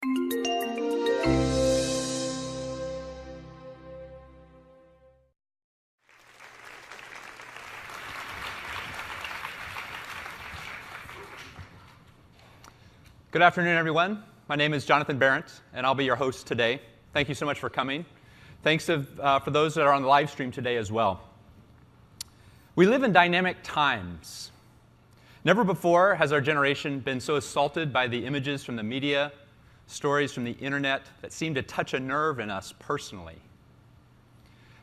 Good afternoon, everyone. My name is Jonathan Barrett, and I'll be your host today. Thank you so much for coming. Thanks for those that are on the live stream today as well. We live in dynamic times. Never before has our generation been so assaulted by the images from the media, stories from the internet that seem to touch a nerve in us personally.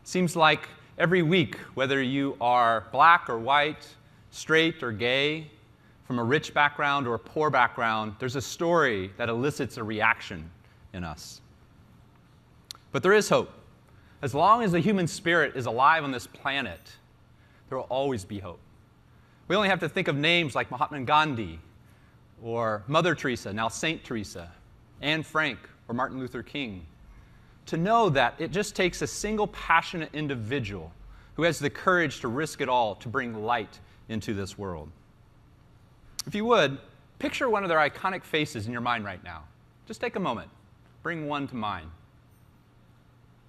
Seems like every week, whether you are black or white, straight or gay, from a rich background or a poor background, there's a story that elicits a reaction in us. But there is hope. As long as the human spirit is alive on this planet, there will always be hope. We only have to think of names like Mahatma Gandhi, or Mother Teresa, now Saint Teresa, Anne Frank, or Martin Luther King, to know that it just takes a single passionate individual who has the courage to risk it all to bring light into this world. If you would, picture one of their iconic faces in your mind right now. Just take a moment. Bring one to mind.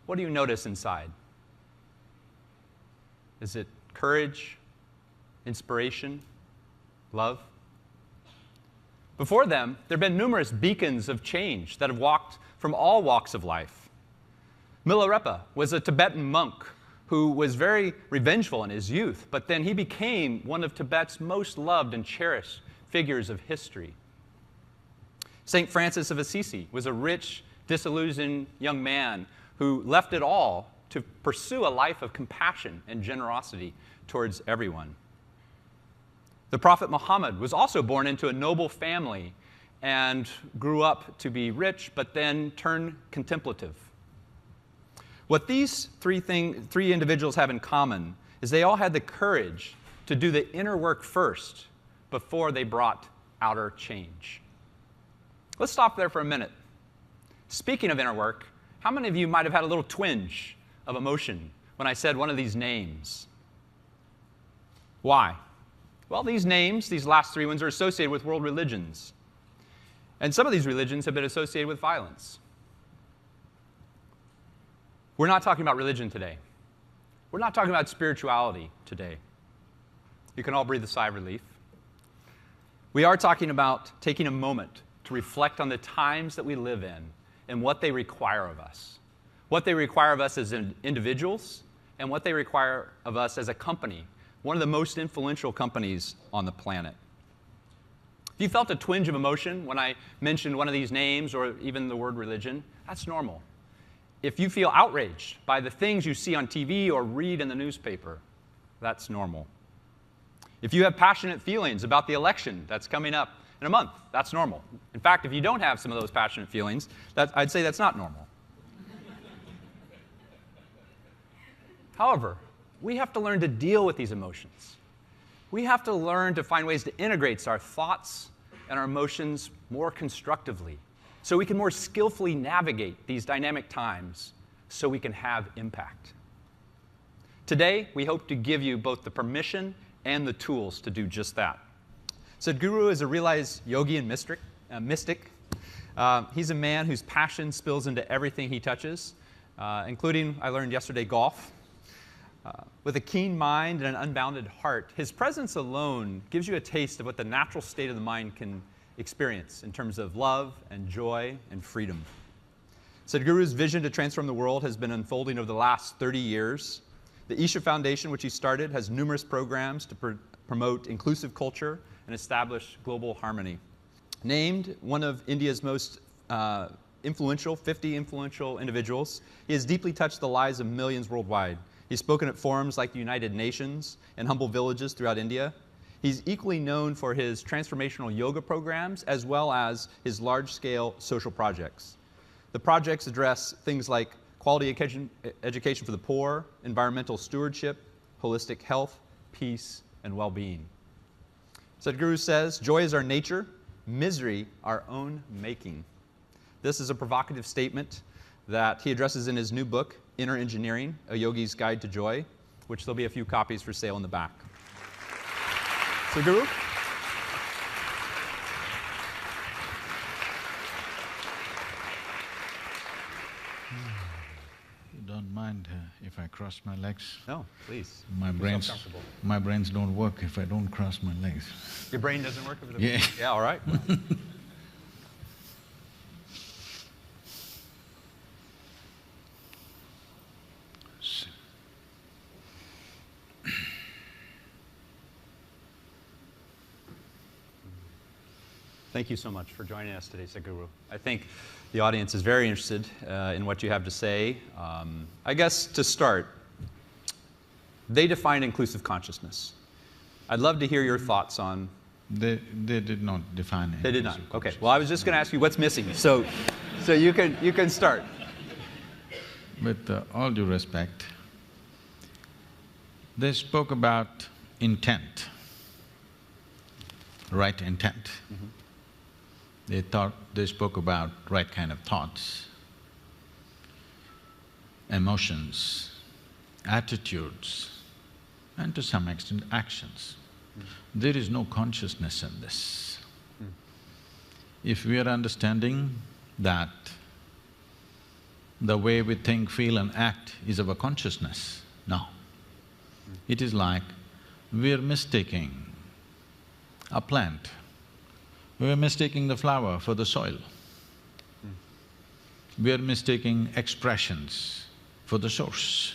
What do you notice inside? Is it courage, inspiration, love? Before them, there have been numerous beacons of change that have walked from all walks of life. Milarepa was a Tibetan monk who was very revengeful in his youth, but then he became one of Tibet's most loved and cherished figures of history. St. Francis of Assisi was a rich, disillusioned young man who left it all to pursue a life of compassion and generosity towards everyone. The Prophet Muhammad was also born into a noble family and grew up to be rich, but then turned contemplative. What these three individuals have in common is they all had the courage to do the inner work first before they brought outer change. Let's stop there for a minute. Speaking of inner work, how many of you might have had a little twinge of emotion when I said one of these names? Why? Well, these names, these last three ones, are associated with world religions. And some of these religions have been associated with violence. We're not talking about religion today. We're not talking about spirituality today. You can all breathe a sigh of relief. We are talking about taking a moment to reflect on the times that we live in and what they require of us. What they require of us as individuals and what they require of us as a company, one of the most influential companies on the planet. If you felt a twinge of emotion when I mentioned one of these names or even the word religion, that's normal. If you feel outraged by the things you see on TV or read in the newspaper, that's normal. If you have passionate feelings about the election that's coming up in a month, that's normal. In fact, if you don't have some of those passionate feelings, I'd say that's not normal. However, we have to learn to deal with these emotions. We have to learn to find ways to integrate our thoughts and our emotions more constructively, so we can more skillfully navigate these dynamic times so we can have impact. Today, we hope to give you both the permission and the tools to do just that. Sadhguru is a realized yogi and mystic. He's a man whose passion spills into everything he touches, including, I learned yesterday, golf. With a keen mind and an unbounded heart, his presence alone gives you a taste of what the natural state of the mind can experience in terms of love and joy and freedom. Sadhguru's vision to transform the world has been unfolding over the last 30 years. The Isha Foundation, which he started, has numerous programs to promote inclusive culture and establish global harmony. Named one of India's most 50 influential individuals, he has deeply touched the lives of millions worldwide. He's spoken at forums like the United Nations and humble villages throughout India. He's equally known for his transformational yoga programs as well as his large-scale social projects. The projects address things like quality education for the poor, environmental stewardship, holistic health, peace, and well-being. Sadhguru says, "Joy is our nature, misery our own making." This is a provocative statement that he addresses in his new book, Inner Engineering, A Yogi's Guide to Joy, which there'll be a few copies for sale in the back. Sadhguru? don't mind if I cross my legs. No, please. My brains don't work if I don't cross my legs. Your brain doesn't work if it… Yeah. Yeah, all right. Well. Thank you so much for joining us today, Sadhguru. I think the audience is very interested in what you have to say. I guess to start, they define inclusive consciousness. I'd love to hear your thoughts on… They did not define it. They did not. Okay. Well, I was just going to ask you what's missing. So you can start. With all due respect, they spoke about intent, right intent. Mm-hmm. They spoke about right kind of thoughts, emotions, attitudes, and to some extent actions. There is no consciousness in this. If we are understanding that the way we think, feel and act is our consciousness, no. It is like we are mistaking a plant, we are mistaking the flower for the soil. We are mistaking expressions for the source.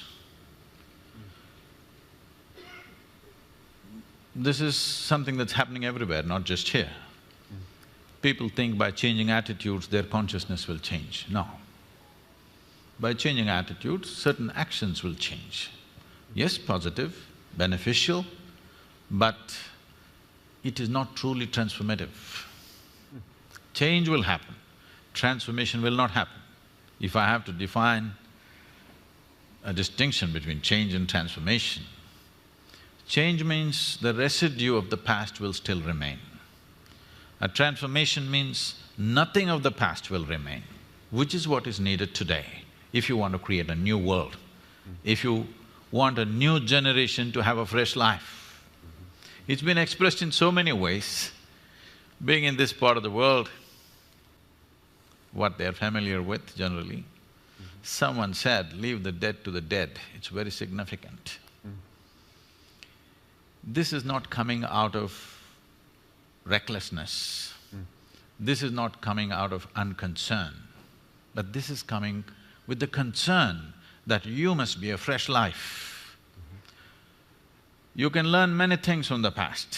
This is something that's happening everywhere, not just here. People think by changing attitudes, their consciousness will change. No. By changing attitudes, certain actions will change. Yes, positive, beneficial, but it is not truly transformative. Change will happen, transformation will not happen. If I have to define a distinction between change and transformation, change means the residue of the past will still remain. A transformation means nothing of the past will remain, which is what is needed today if you want to create a new world, if you want a new generation to have a fresh life. It's been expressed in so many ways. Being in this part of the world, what they're familiar with generally, someone said, leave the dead to the dead. It's very significant. This is not coming out of recklessness. This is not coming out of unconcern, but this is coming with the concern that you must be a fresh life. You can learn many things from the past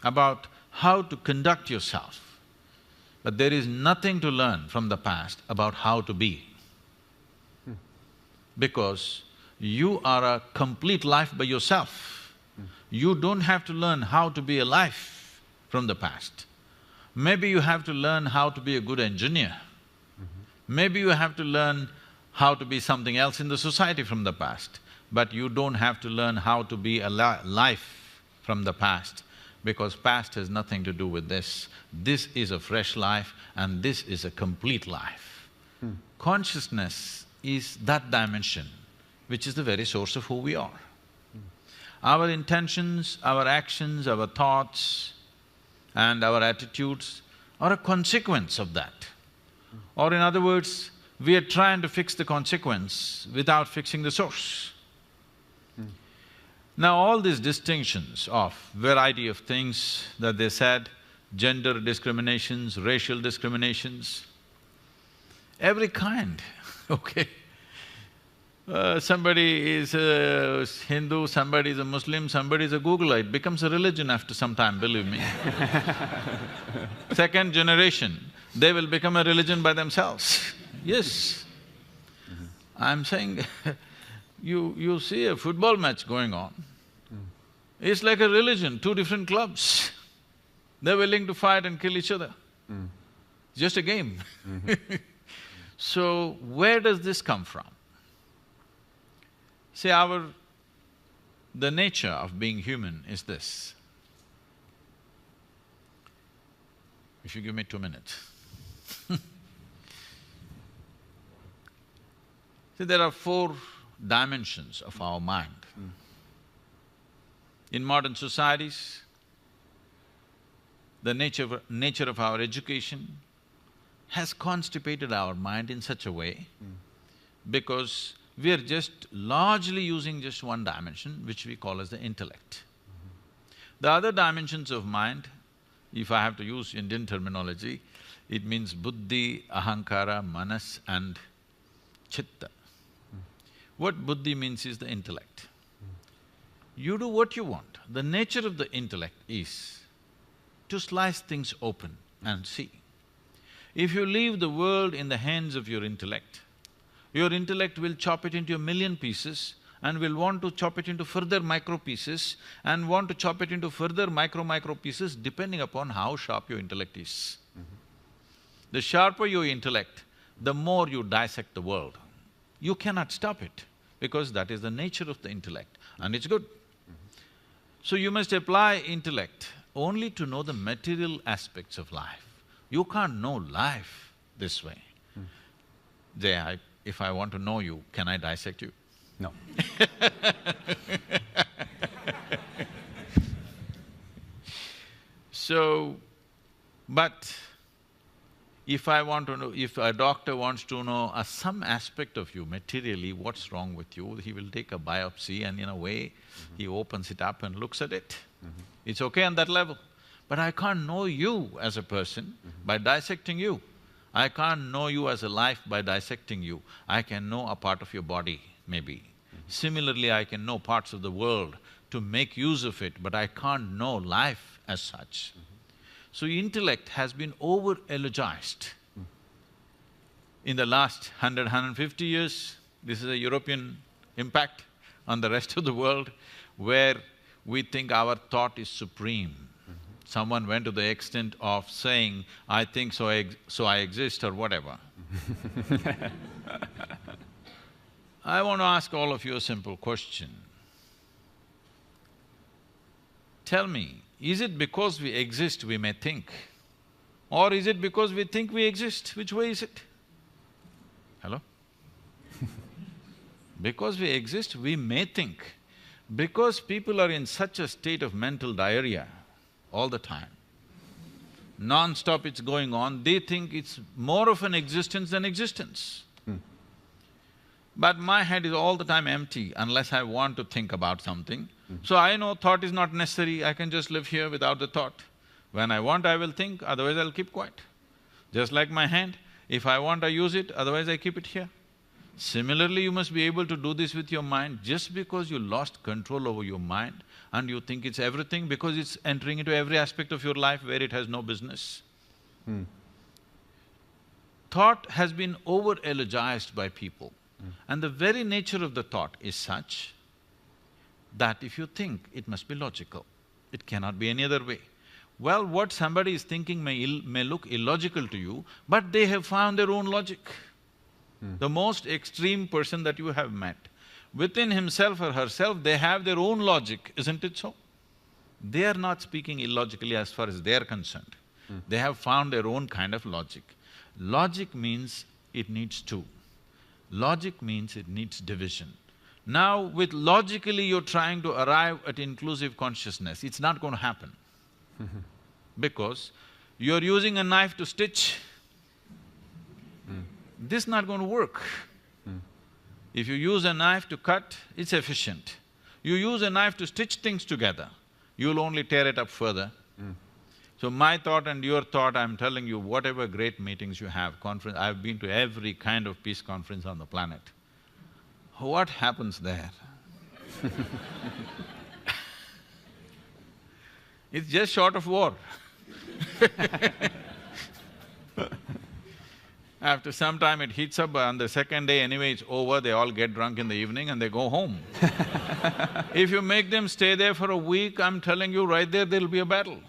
about how to conduct yourself, but there is nothing to learn from the past about how to be. Because you are a complete life by yourself. You don't have to learn how to be a life from the past. Maybe you have to learn how to be a good engineer. Maybe you have to learn how to be something else in the society from the past, but you don't have to learn how to be a life from the past, because past has nothing to do with this. This is a fresh life and this is a complete life. Consciousness is that dimension which is the very source of who we are. Our intentions, our actions, our thoughts and our attitudes are a consequence of that. Or in other words, we are trying to fix the consequence without fixing the source. Now all these distinctions of variety of things that they said, gender discriminations, racial discriminations, every kind, okay? Somebody is a Hindu, somebody is a Muslim, somebody is a Googler, it becomes a religion after some time, believe me. Second generation, they will become a religion by themselves. Yes. I'm saying, you see a football match going on, it's like a religion, two different clubs. They're willing to fight and kill each other. Just a game. So, where does this come from? See, the nature of being human is this. If you give me 2 minutes. See, there are 4 dimensions of our mind. In modern societies, the nature of our education has constipated our mind in such a way because we are just largely using just one dimension, which we call as the intellect. The other dimensions of mind, if I have to use Indian terminology, it means buddhi, ahankara, manas and chitta. What buddhi means is the intellect. You do what you want. The nature of the intellect is to slice things open and see. If you leave the world in the hands of your intellect will chop it into a million pieces and will want to chop it into further micro pieces and want to chop it into further micro pieces depending upon how sharp your intellect is. The sharper your intellect, the more you dissect the world. You cannot stop it because that is the nature of the intellect and it's good. So you must apply intellect only to know the material aspects of life. You can't know life this way. Jay, if I want to know you, can I dissect you? No. So, but if I want to know… if a doctor wants to know some aspect of you materially, what's wrong with you, he will take a biopsy and in a way, he opens it up and looks at it. It's okay on that level. But I can't know you as a person by dissecting you. I can't know you as a life by dissecting you. I can know a part of your body, maybe. Similarly, I can know parts of the world to make use of it, but I can't know life as such. So intellect has been over-eulogized. In the last 150 years, this is a European impact on the rest of the world, where we think our thought is supreme. Someone went to the extent of saying, I think so I exist or whatever. I want to ask all of you a simple question. Tell me, is it because we exist we may think? Or is it because we think we exist? Which way is it? Hello? Because we exist, we may think. Because people are in such a state of mental diarrhea all the time, non-stop it's going on, they think it's more of an existence than existence. But my head is all the time empty unless I want to think about something. So I know thought is not necessary, I can just live here without the thought. When I want, I will think, otherwise I'll keep quiet. Just like my hand, if I want, I use it, otherwise I keep it here. Similarly, you must be able to do this with your mind. Just because you lost control over your mind and you think it's everything because it's entering into every aspect of your life where it has no business. Thought has been over-eulogized by people. And the very nature of the thought is such that if you think, it must be logical. It cannot be any other way. Well, what somebody is thinking may look illogical to you, but they have found their own logic. The most extreme person that you have met, within himself or herself, they have their own logic, isn't it so? They are not speaking illogically as far as they are concerned. They have found their own kind of logic. Logic means it needs two. Logic means it needs division. Now, with logically you're trying to arrive at inclusive consciousness, it's not going to happen. Because you're using a knife to stitch, this is not going to work. If you use a knife to cut, it's efficient. You use a knife to stitch things together, you'll only tear it up further. So my thought and your thought, I'm telling you, whatever great meetings you have, conference… I've been to every kind of peace conference on the planet. What happens there? It's just short of war. After some time it heats up, on the second day anyway it's over, they all get drunk in the evening and they go home. If you make them stay there for a week, I'm telling you, right there'll be a battle.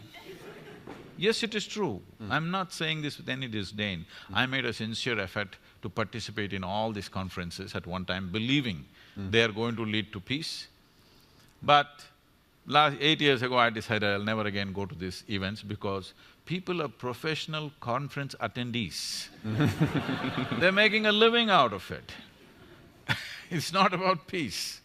Yes, it is true. I'm not saying this with any disdain. I made a sincere effort to participate in all these conferences at one time, believing they are going to lead to peace. But last 8 years ago, I decided I'll never again go to these events because people are professional conference attendees. They're making a living out of it. It's not about peace.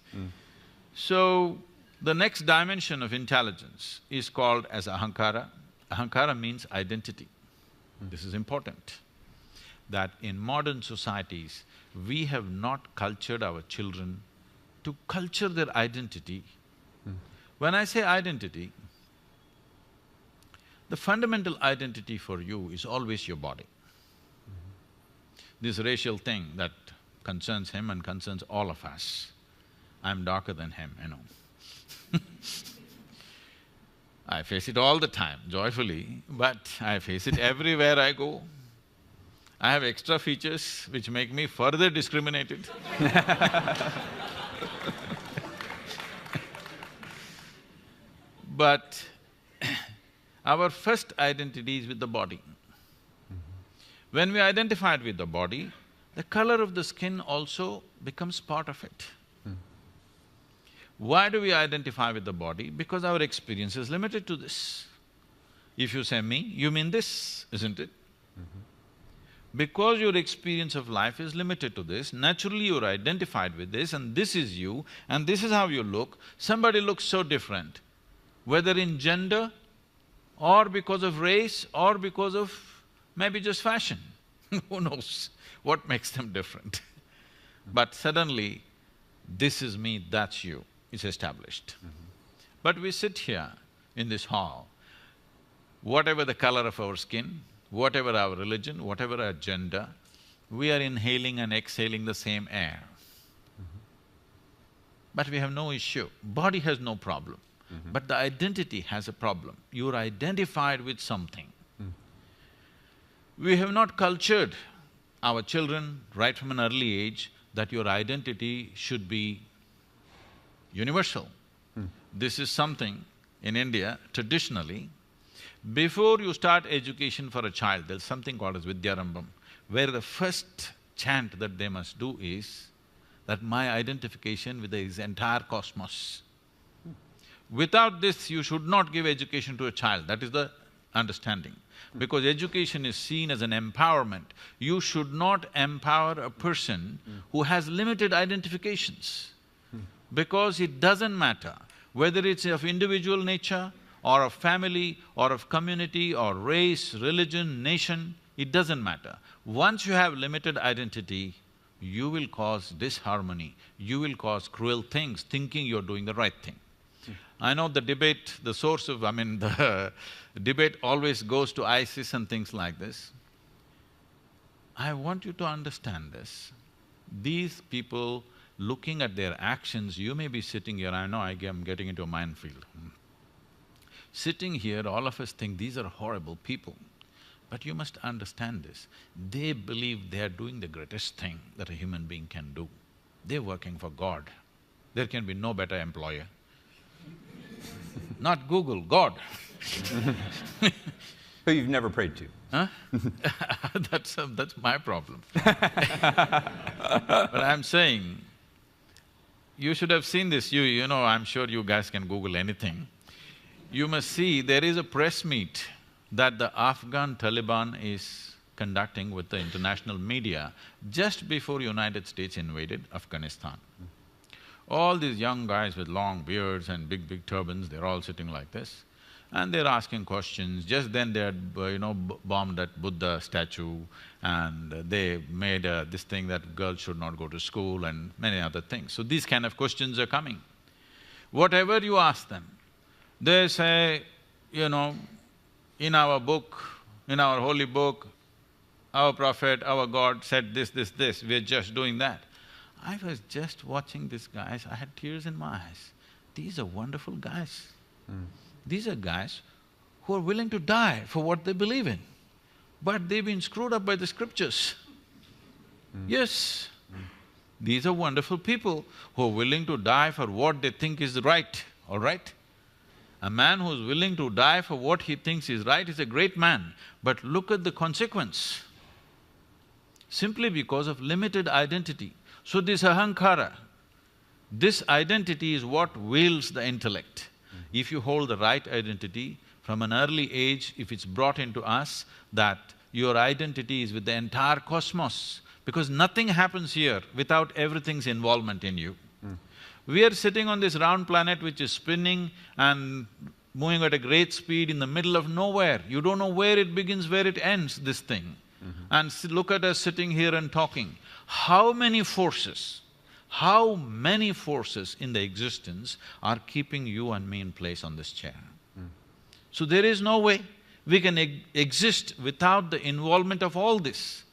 So, the next dimension of intelligence is called as ahankara. Ahankara means identity. This is important. that in modern societies, we have not cultured our children to culture their identity. When I say identity, the fundamental identity for you is always your body. This racial thing that concerns him and concerns all of us. I'm darker than him, you know. I face it all the time, joyfully, but I face it everywhere I go. I have extra features which make me further discriminated. But our first identity is with the body. When we identified with the body, the color of the skin also becomes part of it. Why do we identify with the body? Because our experience is limited to this. If you say me, you mean this, isn't it? Because your experience of life is limited to this, naturally you're identified with this and this is you and this is how you look. Somebody looks so different, whether in gender or because of race or because of maybe just fashion. Who knows what makes them different? But suddenly, this is me, that's you, it's established. But we sit here in this hall, whatever the color of our skin, whatever our religion, whatever our gender, we are inhaling and exhaling the same air. But we have no issue. Body has no problem. But the identity has a problem. You're identified with something. We have not cultured our children right from an early age that your identity should be universal. This is something in India, traditionally, before you start education for a child, there's something called as Vidyarambham, where the first chant that they must do is that my identification with this entire cosmos. Without this, you should not give education to a child, that is the understanding. Because education is seen as an empowerment. You should not empower a person who has limited identifications. Because it doesn't matter whether it's of individual nature or of family or of community or race, religion, nation, it doesn't matter. Once you have limited identity, you will cause disharmony, you will cause cruel things, thinking you're doing the right thing. I know the debate, the source of… the debate always goes to ISIS and things like this. I want you to understand this. These people, looking at their actions, you may be sitting here, I know I'm getting into a minefield. Sitting here, all of us think these are horrible people. But you must understand this, they believe they are doing the greatest thing that a human being can do. They're working for God. There can be no better employer. Not Google, God. Who you've never prayed to. Huh? That's my problem. But I'm saying, you should have seen this, you know, I'm sure you guys can Google anything. You must see, there is a press meet that the Afghan Taliban is conducting with the international media just before United States invaded Afghanistan. All these young guys with long beards and big turbans, they're all sitting like this. And they're asking questions. Just then they had, bombed that Buddha statue and they made this thing that girls should not go to school and many other things. So these kind of questions are coming. Whatever you ask them, they say, in our book, in our holy book, our prophet, our God said this, we're just doing that. I was just watching these guys, I had tears in my eyes. These are wonderful guys. These are guys who are willing to die for what they believe in. But they've been screwed up by the scriptures. Yes, these are wonderful people who are willing to die for what they think is right, all right? A man who's willing to die for what he thinks is right is a great man, but look at the consequence. Simply because of limited identity. So this ahankara, this identity is what wields the intellect. If you hold the right identity, from an early age, if it's brought into us that your identity is with the entire cosmos, because nothing happens here without everything's involvement in you. We are sitting on this round planet which is spinning and moving at a great speed in the middle of nowhere. You don't know where it begins, where it ends, this thing. and look at us sitting here and talking. How many forces in the existence are keeping you and me in place on this chair? So there is no way we can exist without the involvement of all this.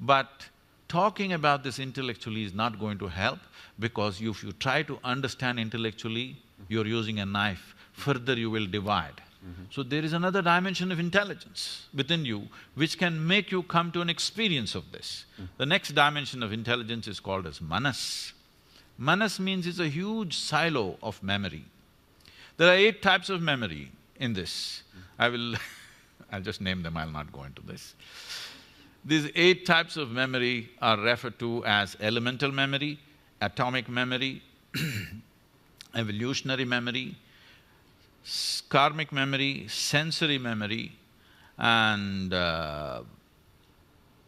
But talking about this intellectually is not going to help, because if you try to understand intellectually, you're using a knife, further you will divide. So there is another dimension of intelligence within you which can make you come to an experience of this. The next dimension of intelligence is called as manas. Manas means it's a huge silo of memory. There are 8 types of memory in this. I'll just name them, I'll not go into this. These 8 types of memory are referred to as elemental memory, atomic memory, evolutionary memory, karmic memory, sensory memory, and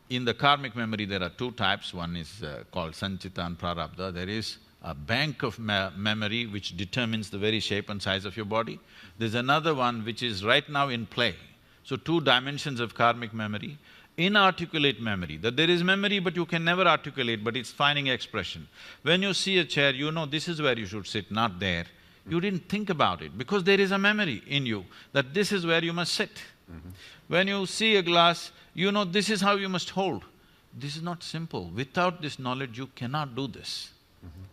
in the karmic memory there are 2 types. One is called sanchita and prarabdha. There is a bank of memory which determines the very shape and size of your body. There's another one which is right now in play. So 2 dimensions of karmic memory. Inarticulate memory, that there is memory but you can never articulate, but it's finding expression. When you see a chair, you know this is where you should sit, not there. You didn't think about it because there is a memory in you that this is where you must sit. When you see a glass, you know this is how you must hold. This is not simple. Without this knowledge, you cannot do this.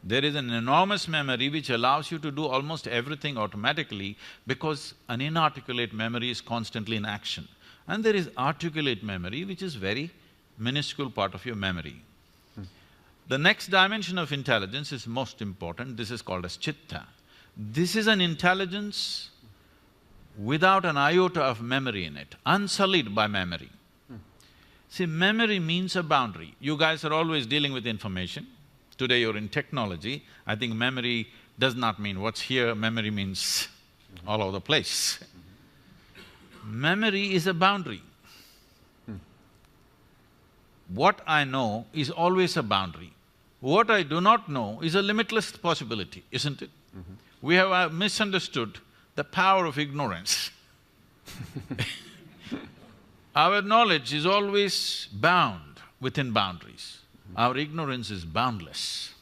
There is an enormous memory which allows you to do almost everything automatically, because an inarticulate memory is constantly in action. And there is articulate memory, which is very minuscule part of your memory. The next dimension of intelligence is most important. This is called as chitta. This is an intelligence without an iota of memory in it, unsullied by memory. See, memory means a boundary. You guys are always dealing with information. Today you're in technology. I think memory does not mean what's here, memory means all over the place. Memory is a boundary. What I know is always a boundary. What I do not know is a limitless possibility, isn't it? We have misunderstood the power of ignorance. Our knowledge is always bound within boundaries. Our ignorance is boundless.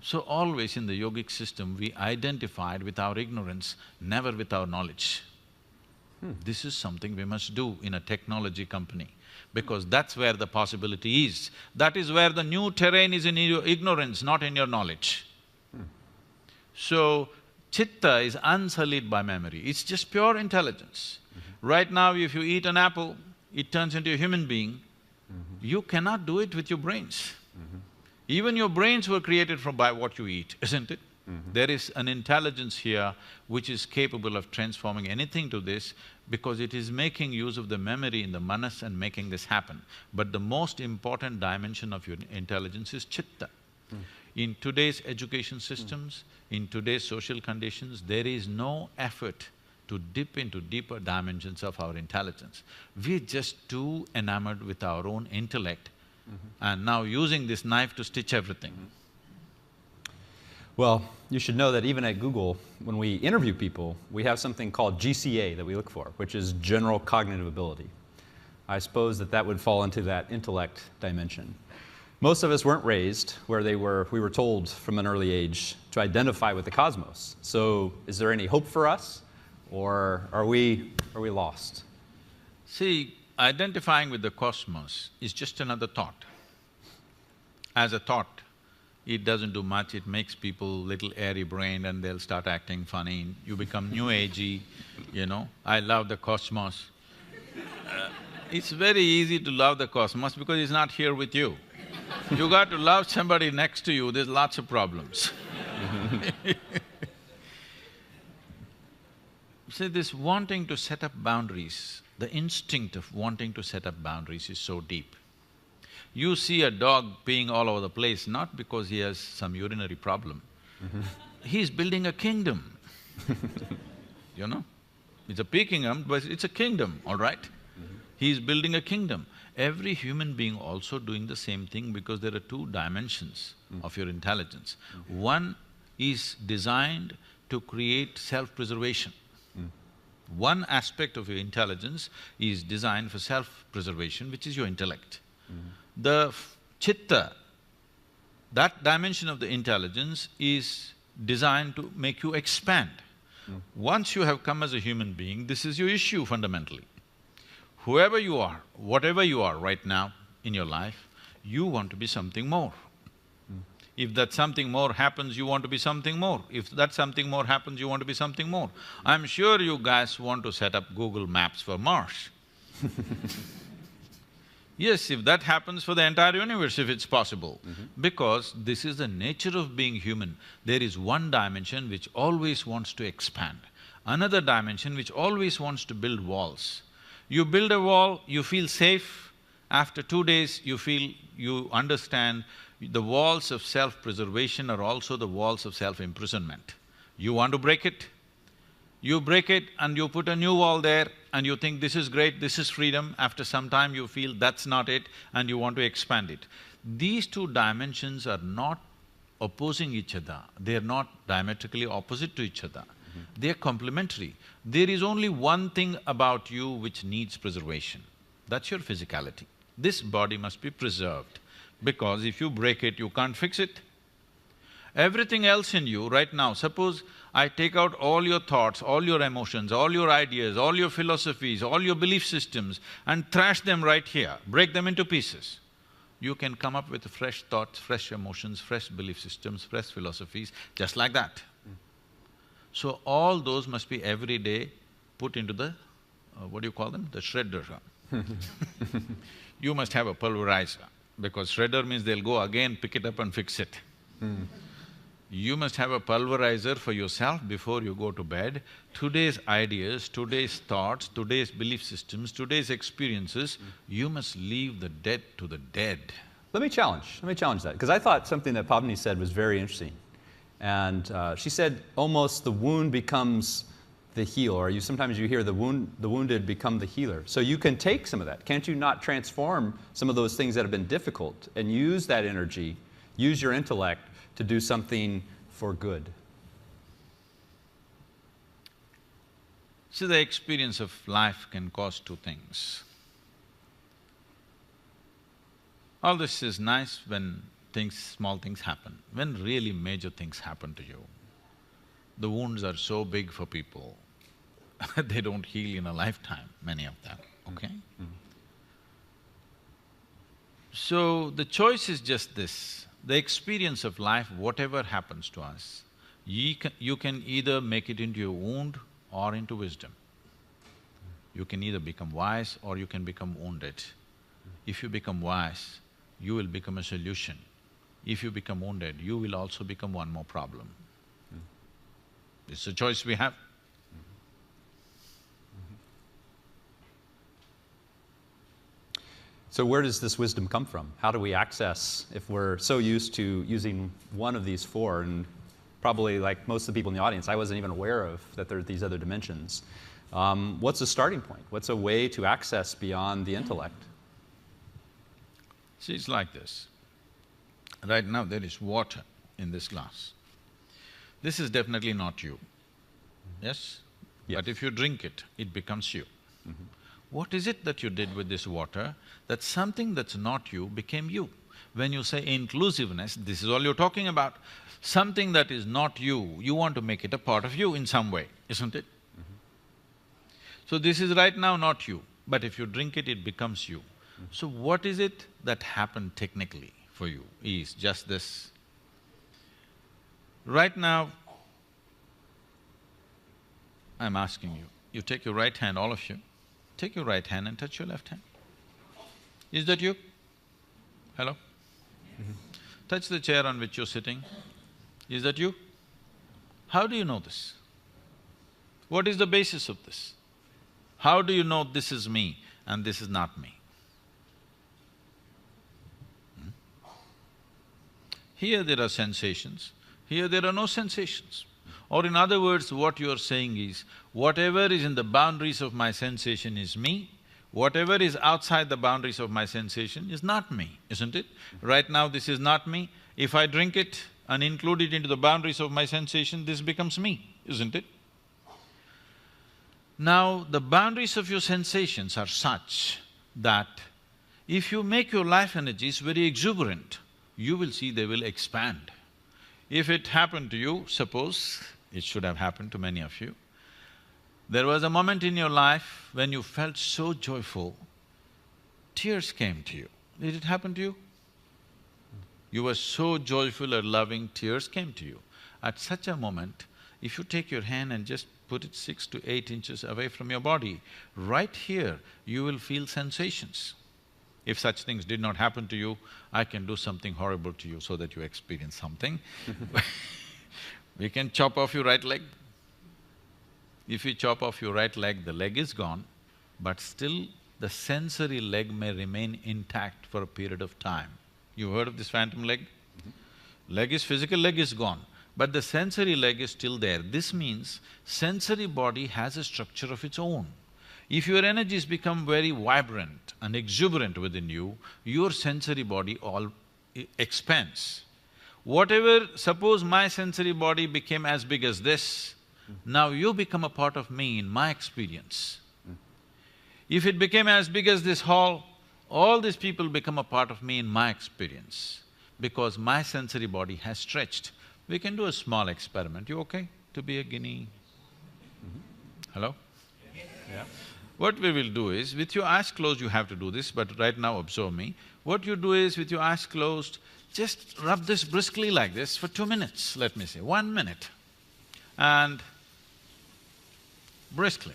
So always in the yogic system, we identified with our ignorance, never with our knowledge. This is something we must do in a technology company, because that's where the possibility is. That is where the new terrain is, in your ignorance, not in your knowledge. So, chitta is unsullied by memory, it's just pure intelligence. Right now, if you eat an apple, it turns into a human being. You cannot do it with your brains. Even your brains were created by what you eat, isn't it? There is an intelligence here which is capable of transforming anything to this, because it is making use of the memory in the manas and making this happen. But the most important dimension of your intelligence is chitta. In today's education systems, in today's social conditions, there is no effort to dip into deeper dimensions of our intelligence. We're just too enamored with our own intellect and now using this knife to stitch everything. Well, you should know that even at Google, when we interview people, we have something called GCA that we look for, which is general cognitive ability. I suppose that would fall into that intellect dimension. Most of us weren't raised where we were told from an early age to identify with the cosmos. So is there any hope for us, or are we lost? See, identifying with the cosmos is just another thought. As a thought, it doesn't do much, it makes people little airy-brained and they'll start acting funny. You become new agey, you know, I love the cosmos. It's very easy to love the cosmos because it's not here with you. You got to love somebody next to you, there's lots of problems. See, this wanting to set up boundaries, the instinct of wanting to set up boundaries is so deep. You see a dog peeing all over the place, not because he has some urinary problem. He's building a kingdom, you know? It's a pea kingdom, but it's a kingdom, all right? He's building a kingdom. Every human being also doing the same thing, because there are 2 dimensions of your intelligence. One is designed to create self-preservation. One aspect of your intelligence is designed for self-preservation, which is your intellect. The chitta, that dimension of the intelligence is designed to make you expand. Once you have come as a human being, this is your issue fundamentally. Whoever you are, whatever you are right now in your life, you want to be something more. If that something more happens, you want to be something more. If that something more happens, you want to be something more. I'm sure you guys want to set up Google Maps for Mars. Yes, if that happens for the entire universe, if it's possible. Because this is the nature of being human. There is one dimension which always wants to expand, another dimension which always wants to build walls. You build a wall, you feel safe. After 2 days, you understand the walls of self-preservation are also the walls of self-imprisonment. You want to break it? You break it and you put a new wall there and you think this is great, this is freedom. After some time you feel that's not it and you want to expand it. These two dimensions are not opposing each other, they're not diametrically opposite to each other. They're complementary. There is only one thing about you which needs preservation, that's your physicality. This body must be preserved, because if you break it, you can't fix it. Everything else in you right now, suppose I take out all your thoughts, all your emotions, all your ideas, all your philosophies, all your belief systems and thrash them right here, break them into pieces. You can come up with fresh thoughts, fresh emotions, fresh belief systems, fresh philosophies, just like that. So all those must be every day put into the… what do you call them? The shredder. You must have a pulverizer, because shredder means they'll go again, pick it up and fix it. You must have a pulverizer for yourself before you go to bed. Today's ideas, today's thoughts, today's belief systems, today's experiences, you must leave the dead to the dead. Let me challenge that, because I thought something that Pavni said was very interesting. And she said almost the wound becomes the healer, or sometimes you hear the wounded become the healer. So you can take some of that. Can't you not transform some of those things that have been difficult and use that energy, use your intellect to do something for good? See, the experience of life can cause two things. All this is nice when small things happen. When really major things happen to you, the wounds are so big for people, they don't heal in a lifetime, many of them, okay? So, the choice is just this, the experience of life, whatever happens to us, you can either make it into a wound or into wisdom. You can either become wise or you can become wounded. If you become wise, you will become a solution. If you become wounded, you will also become one more problem. It's a choice we have. So where does this wisdom come from? How do we access, if we're so used to using one of these four, and probably like most of the people in the audience, I wasn't even aware of that there are these other dimensions. What's the starting point? What's a way to access beyond the intellect? See, it's like this. Right now there is water in this glass. This is definitely not you, yes? But if you drink it, it becomes you. What is it that you did with this water, that something that's not you became you? When you say inclusiveness, this is all you're talking about. Something that is not you, you want to make it a part of you in some way, isn't it? So this is right now not you, but if you drink it, it becomes you. So what is it that happened technically for you is just this. Right now, I'm asking you, you take your right hand, all of you, take your right hand and touch your left hand. Is that you? Hello? Touch the chair on which you're sitting. Is that you? How do you know this? What is the basis of this? How do you know this is me and this is not me? Here there are sensations, here there are no sensations. Or in other words, what you are saying is, whatever is in the boundaries of my sensation is me, whatever is outside the boundaries of my sensation is not me, isn't it? Right now this is not me, if I drink it and include it into the boundaries of my sensation, this becomes me, isn't it? Now, the boundaries of your sensations are such that if you make your life energies very exuberant, you will see they will expand. If it happened to you, suppose it should have happened to many of you, there was a moment in your life when you felt so joyful, tears came to you. Did it happen to you? You were so joyful or loving, tears came to you. At such a moment, if you take your hand and just put it 6 to 8 inches away from your body, right here, you will feel sensations. If such things did not happen to you, I can do something horrible to you so that you experience something. We can chop off your right leg. If you chop off your right leg, the leg is gone, but still the sensory leg may remain intact for a period of time. You heard of this phantom leg? Leg is physical, leg is gone, but the sensory leg is still there. This means sensory body has a structure of its own. If your energies become very vibrant and exuberant within you, your sensory body all expands. Whatever… suppose my sensory body became as big as this, now you become a part of me in my experience. If it became as big as this hall, all these people become a part of me in my experience, because my sensory body has stretched. We can do a small experiment. You okay to be a guinea? Hello? Yeah. What we will do is, with your eyes closed you have to do this, but right now observe me. What you do is, with your eyes closed, just rub this briskly like this for 2 minutes, let me say, 1 minute, and briskly.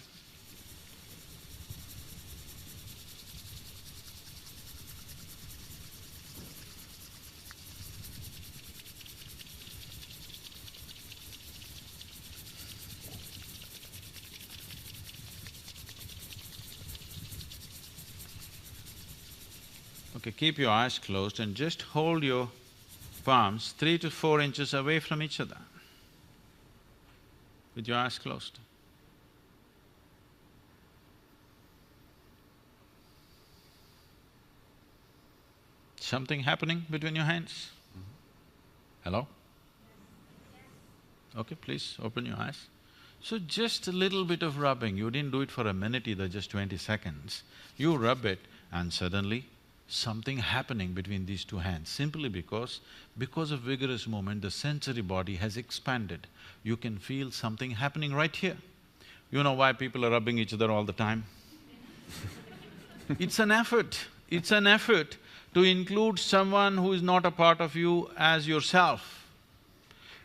Okay, keep your eyes closed and just hold your palms 3 to 4 inches away from each other with your eyes closed. Something happening between your hands? Hello? Okay, please open your eyes. So just a little bit of rubbing, you didn't do it for a minute either, just 20 seconds. You rub it and suddenly something happening between these two hands, simply because of vigorous movement, the sensory body has expanded. You can feel something happening right here. You know why people are rubbing each other all the time? It's an effort to include someone who is not a part of you as yourself.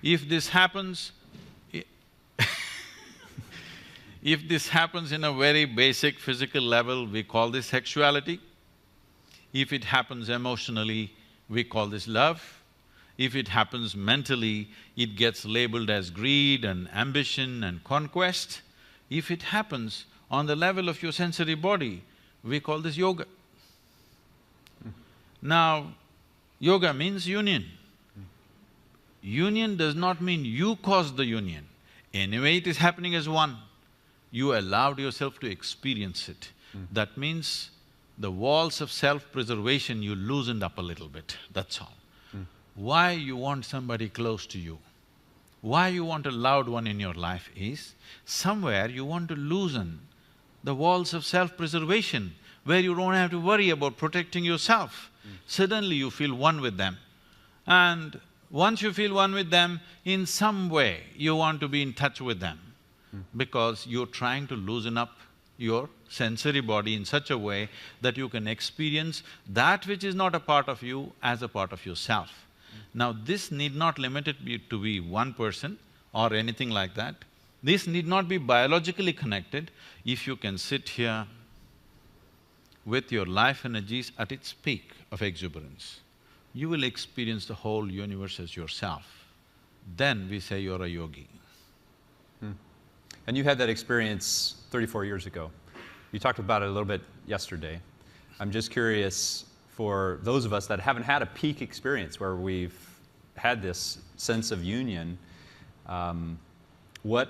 If this happens, if this happens in a very basic physical level, we call this sexuality. If it happens emotionally, we call this love. If it happens mentally, it gets labeled as greed and ambition and conquest. If it happens on the level of your sensory body, we call this yoga. Now, yoga means union. Union does not mean you caused the union. Anyway, it is happening as one. You allowed yourself to experience it. That means the walls of self-preservation you loosened up a little bit, that's all. Why you want somebody close to you, why you want a loved one in your life is, somewhere you want to loosen the walls of self-preservation where you don't have to worry about protecting yourself. Suddenly you feel one with them. And once you feel one with them, in some way you want to be in touch with them, because you're trying to loosen up your sensory body in such a way that you can experience that which is not a part of you as a part of yourself. Now, this need not limit it to be one person or anything like that. This need not be biologically connected. If you can sit here with your life energies at its peak of exuberance, you will experience the whole universe as yourself. Then we say you're a yogi. And you had that experience 34 years ago. You talked about it a little bit yesterday. I'm just curious, for those of us that haven't had a peak experience where we've had this sense of union, what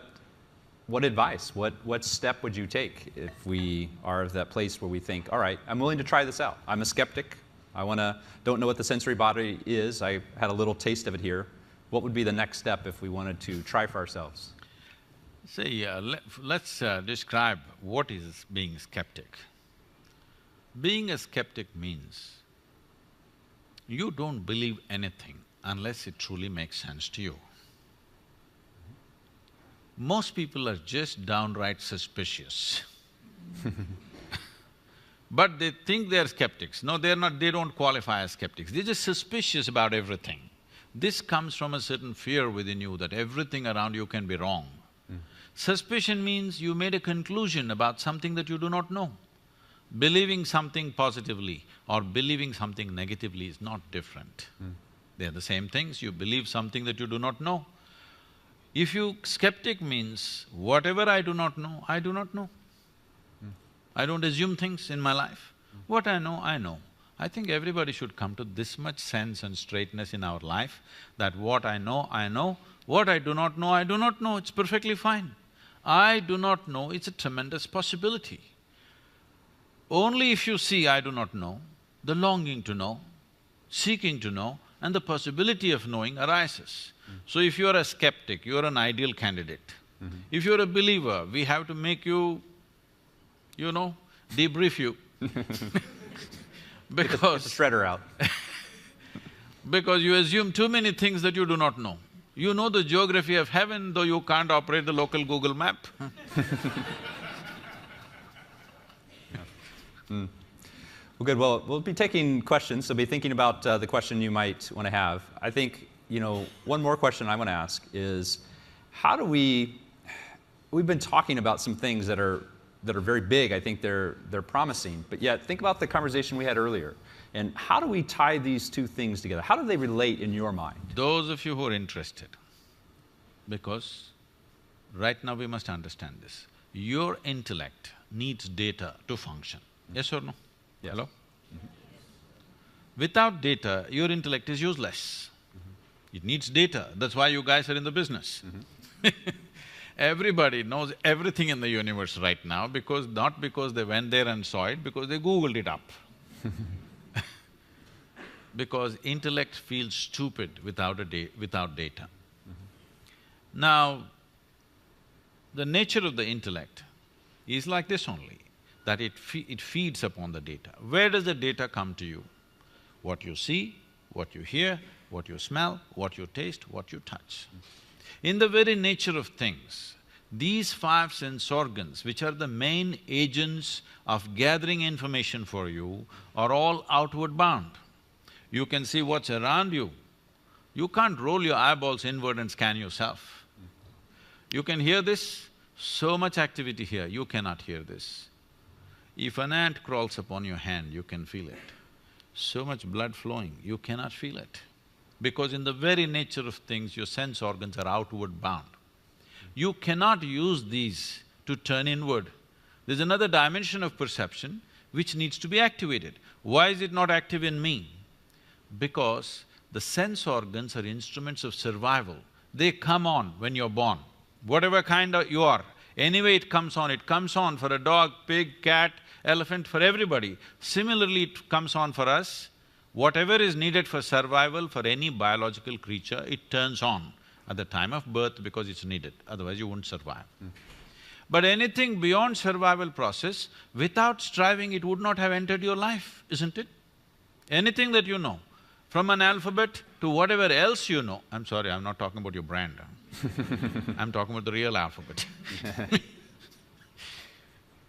advice, what step would you take if we are at that place where we think, all right, I'm willing to try this out. I'm a skeptic. Don't know what the sensory body is. I had a little taste of it here. What would be the next step if we wanted to try for ourselves? See, let's describe what is being skeptic. Being a skeptic means you don't believe anything unless it truly makes sense to you. Most people are just downright suspicious. But they think they're skeptics. No, they're not, they don't qualify as skeptics. They're just suspicious about everything. This comes from a certain fear within you that everything around you can be wrong. Suspicion means you made a conclusion about something that you do not know. Believing something positively or believing something negatively is not different. They're the same things. You believe something that you do not know. If you… skeptic means, whatever I do not know, I do not know. I don't assume things in my life. What I know, I know. I think everybody should come to this much sense and straightness in our life that what I know, I know. What I do not know, I do not know. It's perfectly fine. I do not know, it's a tremendous possibility. Only if you see I do not know, the longing to know, seeking to know, and the possibility of knowing arises. So if you're a skeptic, you're an ideal candidate. If you're a believer, we have to make you, debrief you. Get the shredder out. Because you assume too many things that you do not know. You know the geography of heaven, though you can't operate the local Google map. Well, good. Well, we'll be taking questions, so be thinking about the question you might want to have. I think, one more question I want to ask is, how do we've been talking about some things that are very big. I think they're promising, but yet think about the conversation we had earlier. And how do we tie these two things together? How do they relate in your mind? Those of you who are interested, because right now we must understand this. Your intellect needs data to function. Yes or no? Yes. Hello? Without data, your intellect is useless. It needs data, that's why you guys are in the business. Everybody knows everything in the universe right now not because they went there and saw it, because they Googled it up. Because intellect feels stupid without data. Now, the nature of the intellect is like this only, that it feeds upon the data. Where does the data come to you? What you see, what you hear, what you smell, what you taste, what you touch. In the very nature of things, these five sense organs, which are the main agents of gathering information for you, are all outward bound. You can see what's around you. You can't roll your eyeballs inward and scan yourself. You can hear this, so much activity here, you cannot hear this. If an ant crawls upon your hand, you can feel it. So much blood flowing, you cannot feel it. Because in the very nature of things, your sense organs are outward bound. You cannot use these to turn inward. There's another dimension of perception which needs to be activated. Why is it not active in me? Because the sense organs are instruments of survival. They come on when you're born, whatever kind you are. Anyway it comes on for a dog, pig, cat, elephant, for everybody. Similarly, it comes on for us. Whatever is needed for survival for any biological creature, it turns on at the time of birth because it's needed, otherwise you wouldn't survive. But anything beyond survival process, without striving, it would not have entered your life, isn't it? Anything that you know, from an alphabet to whatever else you know, I'm sorry, I'm not talking about your brand, I'm talking about the real alphabet.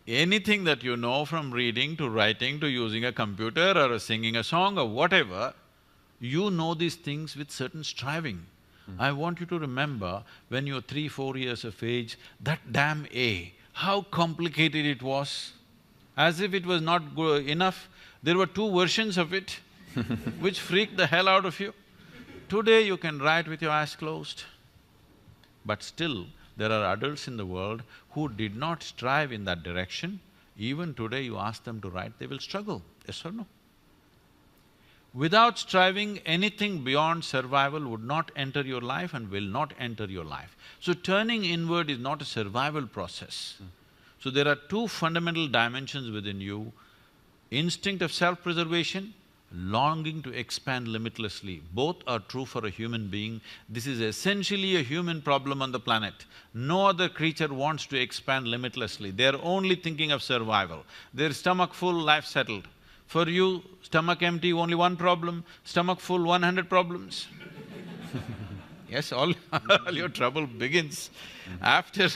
Anything that you know, from reading to writing to using a computer or singing a song or whatever, you know these things with certain striving. I want you to remember when you're 3, 4 years of age, that damn A, how complicated it was. As if it was not enough, there were 2 versions of it which freaked the hell out of you. Today you can write with your eyes closed. But still, there are adults in the world who did not strive in that direction. Even today you ask them to write, they will struggle, yes or no? Without striving, anything beyond survival would not enter your life and will not enter your life. So turning inward is not a survival process. So there are 2 fundamental dimensions within you, instinct of self-preservation longing to expand limitlessly. Both are true for a human being. This is essentially a human problem on the planet. No other creature wants to expand limitlessly. They're only thinking of survival. Their stomach full, life settled. For you, stomach empty, only one problem, stomach full, 100 problems. Yes, all your trouble begins after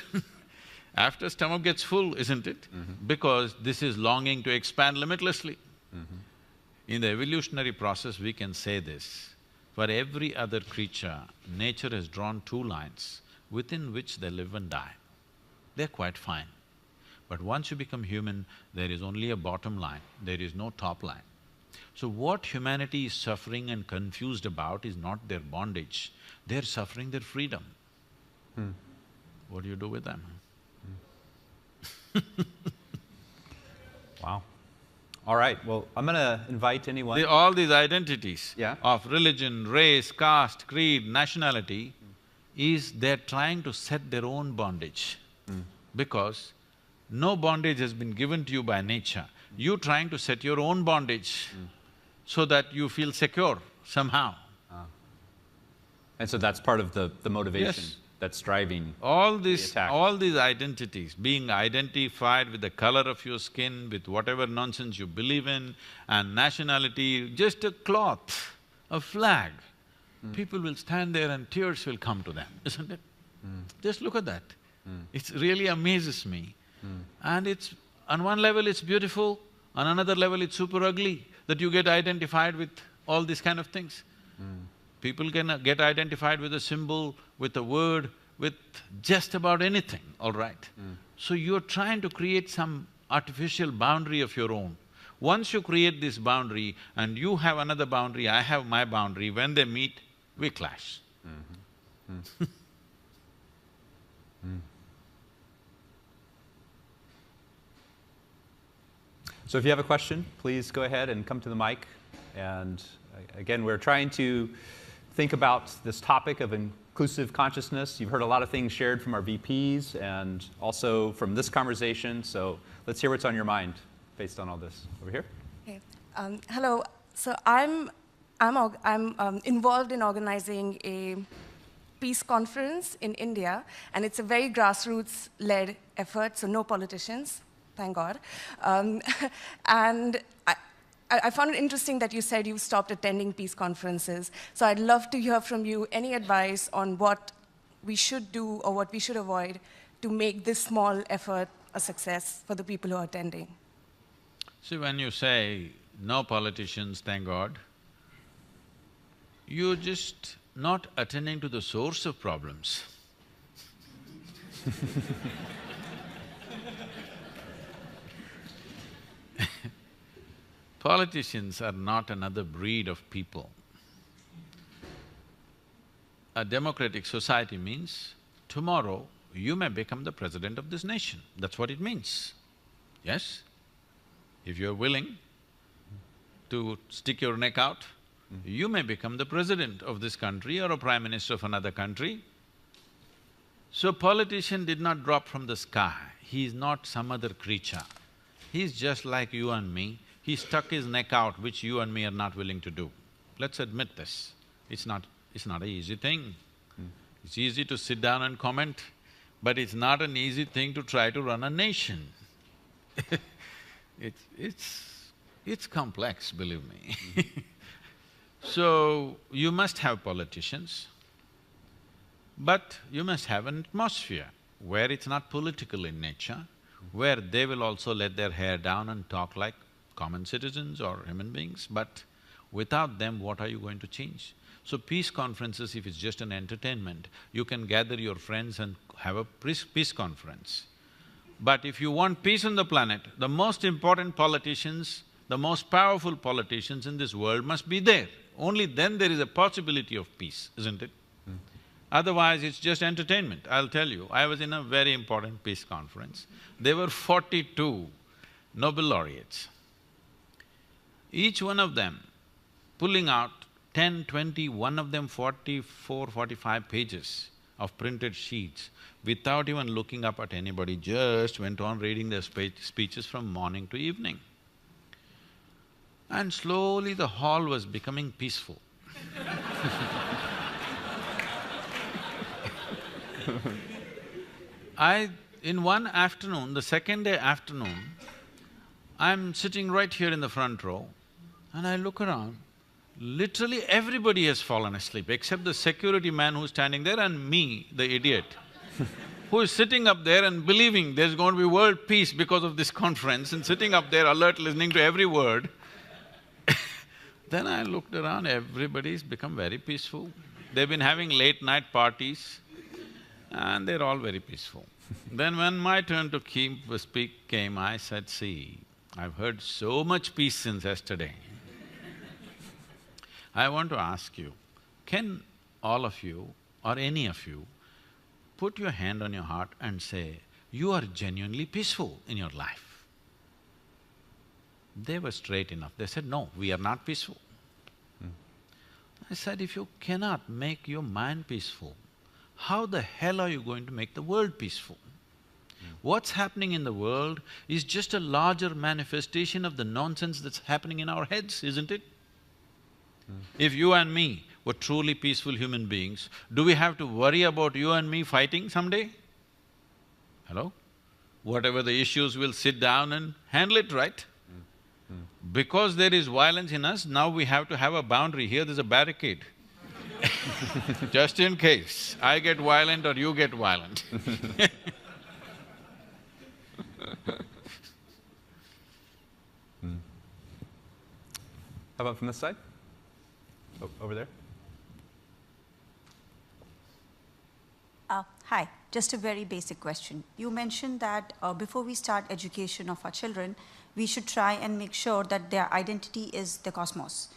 after stomach gets full, isn't it? Because this is longing to expand limitlessly. In the evolutionary process, we can say this. For every other creature, nature has drawn two lines within which they live and die. They're quite fine. But once you become human, there is only a bottom line, there is no top line. So what humanity is suffering and confused about is not their bondage, they're suffering their freedom. What do you do with them? Wow. All right, well, I'm gonna invite anyone… All these identities Yeah. of religion, race, caste, creed, nationality is they're trying to set their own bondage. Because no bondage has been given to you by nature. You're trying to set your own bondage so that you feel secure somehow. And so that's part of the motivation Yes. that's driving… All the attack. these identities, being identified with the color of your skin, with whatever nonsense you believe in, and nationality, just a cloth, a flag, people will stand there and tears will come to them, isn't it? Just look at that. It really amazes me. And it's… on one level it's beautiful, on another level it's super ugly that you get identified with all these kind of things. People can get identified with a symbol, with a word, with just about anything, all right? So you're trying to create some artificial boundary of your own. Once you create this boundary and you have another boundary, I have my boundary, when they meet, we clash. So if you have a question, please go ahead and come to the mic. And again, we're trying to think about this topic of inclusive consciousness. You've heard a lot of things shared from our VPs and also from this conversation, so let's hear what's on your mind based on all this. Over here. Okay. Hello. So I'm involved in organizing a peace conference in India, and it's a very grassroots-led effort, so no politicians, thank God. And I found it interesting that you said you stopped attending peace conferences. So I'd love to hear from you any advice on what we should do or what we should avoid to make this small effort a success for the people who are attending. See, when you say, no politicians, thank God, you're just not attending to the source of problems. Politicians are not another breed of people. A democratic society means tomorrow you may become the president of this nation, that's what it means, yes? If you're willing to stick your neck out, you may become the president of this country or a prime minister of another country. So politician did not drop from the sky, he is not some other creature. He's just like you and me, he stuck his neck out, which you and me are not willing to do. Let's admit this, it's not an easy thing. It's easy to sit down and comment, but it's not an easy thing to try to run a nation. It's complex, believe me. So, you must have politicians, but you must have an atmosphere where it's not political in nature, where they will also let their hair down and talk like common citizens or human beings, but without them, what are you going to change? So peace conferences, if it's just an entertainment, you can gather your friends and have a peace conference. But if you want peace on the planet, the most important politicians, the most powerful politicians in this world must be there. Only then there is a possibility of peace, isn't it? Otherwise, it's just entertainment. I'll tell you, I was in a very important peace conference. There were 42 Nobel laureates. Each one of them pulling out 10, 20, one of them 44, 45 pages of printed sheets without even looking up at anybody, just went on reading their speeches from morning to evening. and slowly the hall was becoming peaceful. In one afternoon, the second day afternoon, I'm sitting right here in the front row and I look around, literally everybody has fallen asleep except the security man who's standing there and me, the idiot, who is sitting up there and believing there's going to be world peace because of this conference and sitting up there alert, listening to every word. Then I looked around, everybody's become very peaceful. They've been having late night parties and they're all very peaceful. Then when my turn to speak came, I said, see, I've heard so much peace since yesterday. I want to ask you, can all of you or any of you put your hand on your heart and say, you are genuinely peaceful in your life? They were straight enough. They said, no, we are not peaceful. I said, if you cannot make your mind peaceful, how the hell are you going to make the world peaceful? What's happening in the world is just a larger manifestation of the nonsense that's happening in our heads, isn't it? If you and me were truly peaceful human beings, do we have to worry about you and me fighting someday? Hello? Whatever the issues, we'll sit down and handle it, right? Because there is violence in us, now we have to have a boundary. Here there's a barricade. Just in case I get violent or you get violent. How about from this side? Oh, over there. Hi, just a very basic question. You mentioned that before we start education of our children, we should try and make sure that their identity is the cosmos.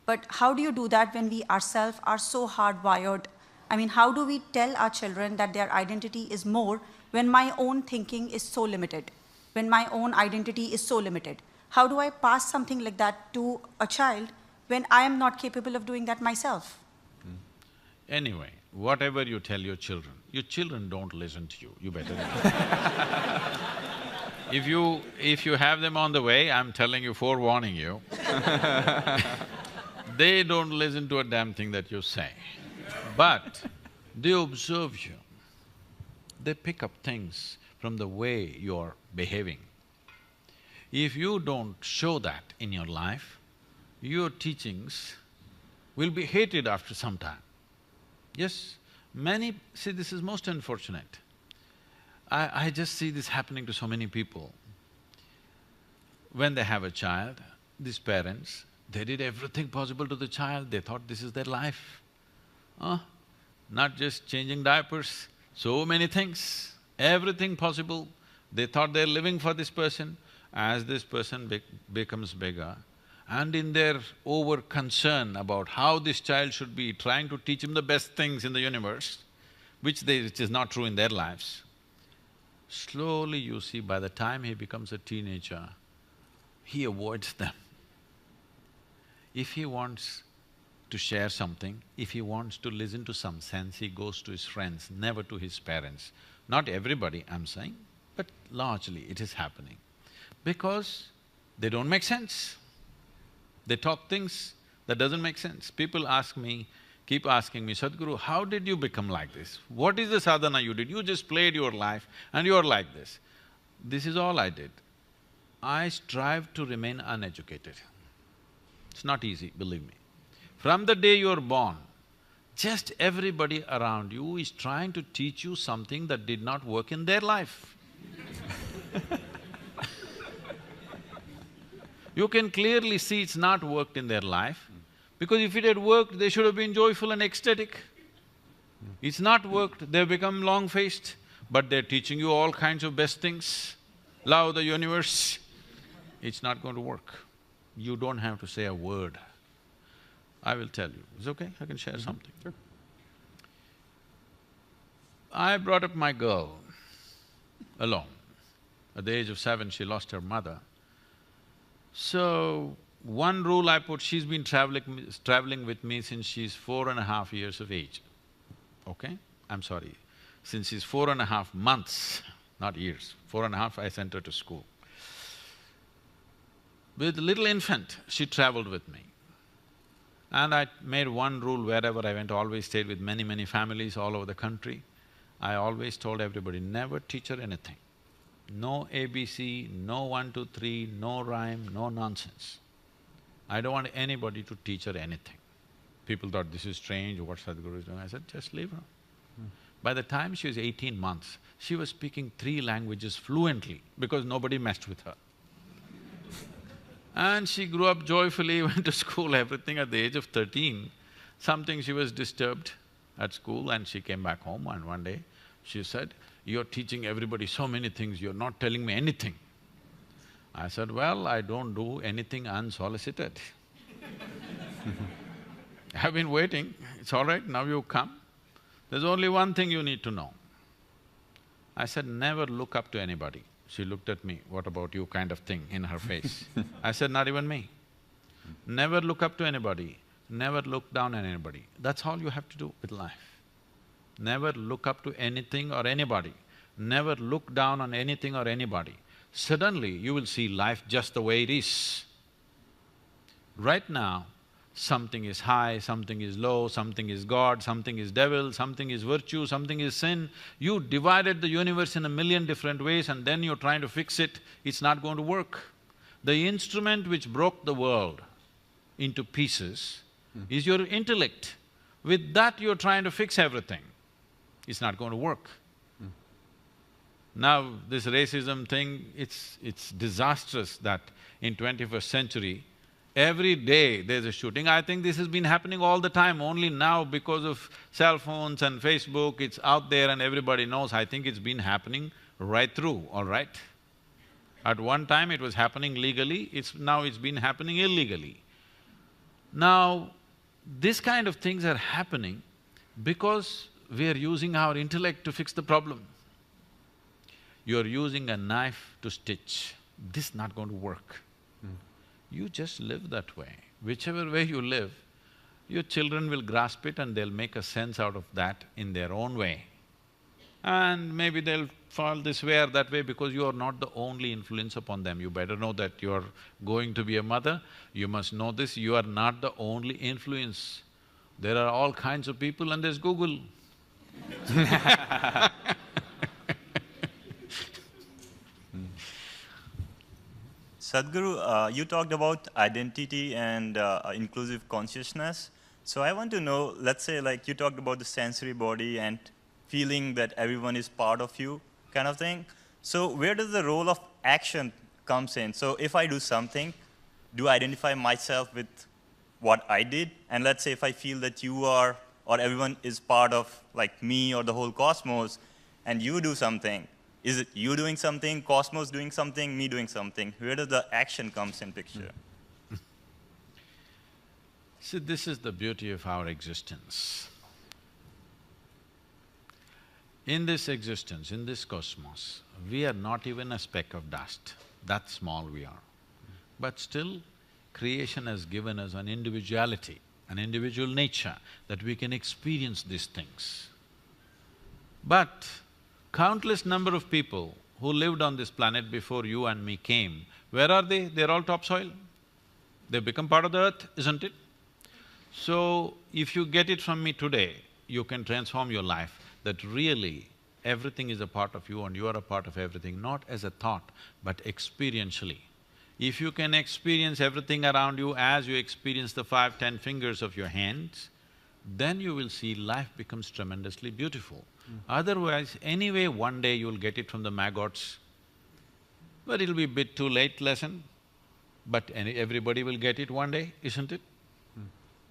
But how do you do that when we ourselves are so hardwired? I mean, how do we tell our children that their identity is more when my own thinking is so limited, when my own identity is so limited? How do I pass something like that to a child when I am not capable of doing that myself? Anyway, whatever you tell your children don't listen to you, you better If you have them on the way, I'm telling you, forewarning you, they don't listen to a damn thing that you say. But they observe you. They pick up things from the way you're behaving. If you don't show that in your life, your teachings will be hated after some time. Yes, see, this is most unfortunate. I just see this happening to so many people. When they have a child, these parents, they did everything possible to the child, they thought this is their life. Not just changing diapers, so many things, everything possible. They thought they're living for this person. As this person becomes bigger, and in their over-concern about how this child should be, trying to teach him the best things in the universe, which is not true in their lives, slowly you see by the time he becomes a teenager, he avoids them. If he wants to share something, if he wants to listen to some sense, he goes to his friends, never to his parents. Not everybody, I'm saying, but largely it is happening. Because they don't make sense. They talk things that doesn't make sense. People keep asking me, Sadhguru, how did you become like this? What is the sadhana you did? You just played your life and you're like this. This is all I did. I strive to remain uneducated. It's not easy, believe me. From the day you're born, just everybody around you is trying to teach you something that did not work in their life. You can clearly see it's not worked in their life, because if it had worked, they should have been joyful and ecstatic. It's not worked, they've become long-faced, but they're teaching you all kinds of best things, love the universe. It's not going to work. You don't have to say a word. I will tell you. Is it okay? I can share something. Sure. I brought up my girl alone. At the age of 7, she lost her mother. So, one rule I put, she's been traveling with me since she's 4.5 years of age, okay? I'm sorry, since she's 4.5 months, not years. 4.5, I sent her to school. With little infant, she traveled with me. And I made one rule wherever I went, always stayed with many families all over the country. I always told everybody, never teach her anything. No ABC, no 1, 2, 3, no rhyme, no nonsense. I don't want anybody to teach her anything. People thought, this is strange, what Sadhguru is doing. I said, just leave her. By the time she was 18 months, she was speaking 3 languages fluently because nobody messed with her. And she grew up joyfully, went to school, everything. At the age of 13, something she was disturbed at school and she came back home, and one day she said, you're teaching everybody so many things, you're not telling me anything. I said, well, I don't do anything unsolicited. I've been waiting, it's all right, now you come. There's only one thing you need to know. I said, never look up to anybody. She looked at me, what about you kind of thing in her face. I said, not even me. Never look up to anybody, never look down on anybody. That's all you have to do with life. Never look up to anything or anybody, never look down on anything or anybody. Suddenly, you will see life just the way it is. Right now, something is high, something is low, something is God, something is devil, something is virtue, something is sin. You divided the universe in a million different ways and then you're trying to fix it, it's not going to work. The instrument which broke the world into pieces is your intellect. With that you're trying to fix everything. It's not going to work. Now, this racism thing, it's disastrous that in 21st century, every day there's a shooting. I think this has been happening all the time, only now because of cell phones and Facebook, it's out there and everybody knows. I think it's been happening right through, all right? At one time it was happening legally, now it's been happening illegally. Now, this kind of things are happening because we are using our intellect to fix the problem. You're using a knife to stitch, this is not going to work. You just live that way. Whichever way you live, your children will grasp it and they'll make a sense out of that in their own way. And maybe they'll fall this way or that way because you are not the only influence upon them. You better know that you're going to be a mother, you must know this, you are not the only influence. There are all kinds of people and there's Google. Sadhguru, you talked about identity and inclusive consciousness. So I want to know, let's say like you talked about the sensory body and feeling that everyone is part of you kind of thing. So where does the role of action comes in? So if I do something, do I identify myself with what I did? And let's say if I feel that you are or everyone is part of like me or the whole cosmos and you do something, is it you doing something, cosmos doing something, me doing something? Where does the action comes in picture? See, this is the beauty of our existence. In this existence, in this cosmos, we are not even a speck of dust, that small we are. But still, creation has given us an individuality, an individual nature, that we can experience these things. But countless number of people who lived on this planet before you and me came, where are they? They're all topsoil. They've become part of the earth, isn't it? So, if you get it from me today, you can transform your life, that really everything is a part of you and you are a part of everything, not as a thought, but experientially. If you can experience everything around you as you experience the 5, 10 fingers of your hands, then you will see life becomes tremendously beautiful. Otherwise, anyway, one day you'll get it from the maggots, but it'll be a bit too late lesson, but everybody will get it one day, isn't it?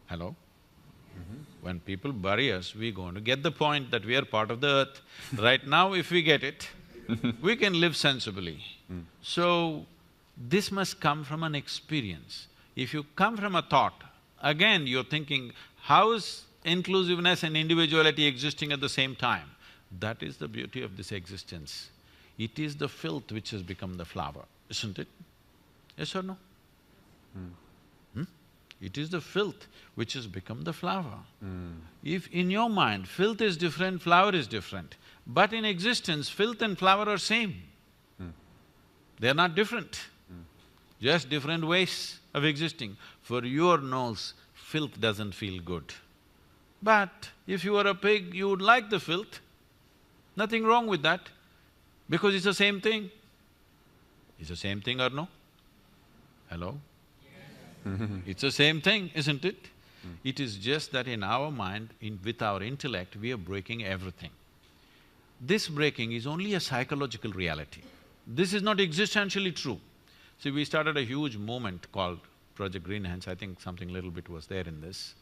Hello? When people bury us, we're going to get the point that we are part of the earth. Right now, if we get it, we can live sensibly. So, this must come from an experience. If you come from a thought, again you're thinking, how is inclusiveness and individuality existing at the same time? That is the beauty of this existence. It is the filth which has become the flower, isn't it? Yes or no? It is the filth which has become the flower. If in your mind filth is different, flower is different, but in existence filth and flower are same. They're not different. just different ways of existing. For your nose, filth doesn't feel good. But if you were a pig, you would like the filth. Nothing wrong with that, because it's the same thing. It's the same thing or no? Hello? It's the same thing, isn't it? It is just that in our mind, with our intellect, we are breaking everything. This breaking is only a psychological reality. This is not existentially true. See, we started a huge movement called Project Green Hands. I think something little bit was there in this.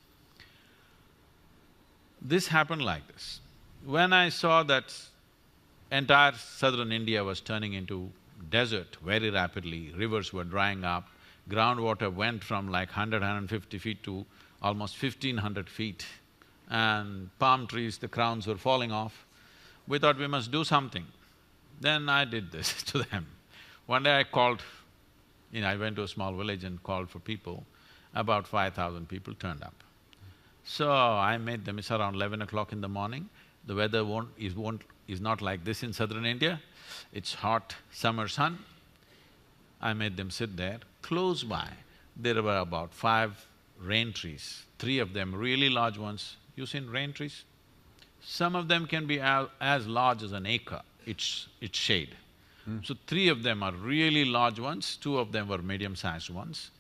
This happened like this. When I saw that entire southern India was turning into desert very rapidly, rivers were drying up, groundwater went from like 150 feet to almost 1,500 feet, and palm trees, the crowns were falling off. We thought we must do something. Then I did this to them. One day I called, I went to a small village and called for people. About 5,000 people turned up. So I made them, it's around 11 o'clock in the morning. The weather is not like this in southern India. It's hot summer sun. I made them sit there. Close by, there were about 5 rain trees, 3 of them really large ones. You seen rain trees? Some of them can be as large as an acre, its shade. So 3 of them are really large ones, 2 of them were medium-sized ones.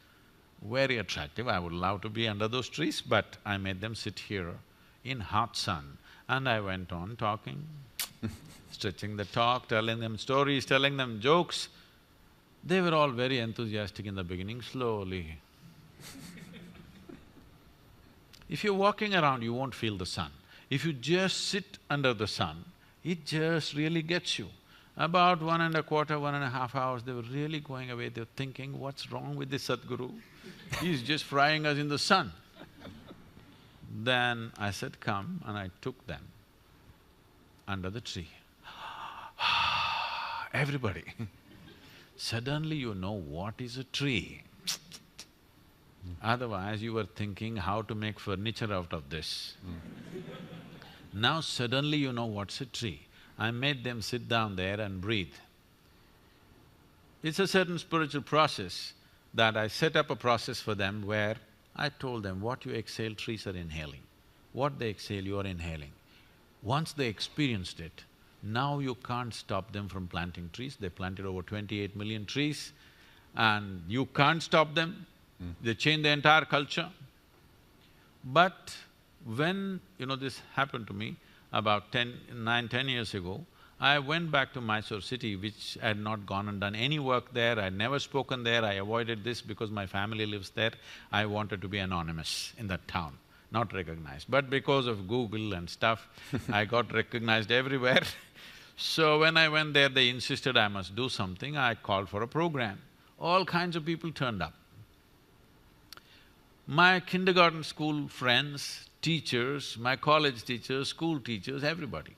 Very attractive, I would love to be under those trees, but I made them sit here in hot sun. And I went on talking, stretching the talk, telling them stories, telling them jokes. They were all very enthusiastic in the beginning, slowly. If you're walking around, you won't feel the sun. If you just sit under the sun, it just really gets you. About 1.25, 1.5 hours, they were really going away, they were thinking, what's wrong with this Sadhguru? He's just frying us in the sun. Then I said, come, and I took them under the tree. Everybody. Suddenly you know what is a tree. Otherwise you were thinking how to make furniture out of this. Now suddenly you know what's a tree. I made them sit down there and breathe. It's a certain spiritual process that I set up a process for them where I told them, what you exhale, trees are inhaling. What they exhale, you are inhaling. Once they experienced it, now you can't stop them from planting trees. They planted over 28 million trees and you can't stop them. They changed the entire culture. But when, this happened to me about 9–10 years ago, I went back to Mysore city, which I had not gone and done any work there, I'd never spoken there, I avoided this because my family lives there. I wanted to be anonymous in that town, not recognized. But because of Google and stuff, I got recognized everywhere. So when I went there, they insisted I must do something, I called for a program. All kinds of people turned up. My kindergarten school friends, teachers, my college teachers, school teachers, everybody.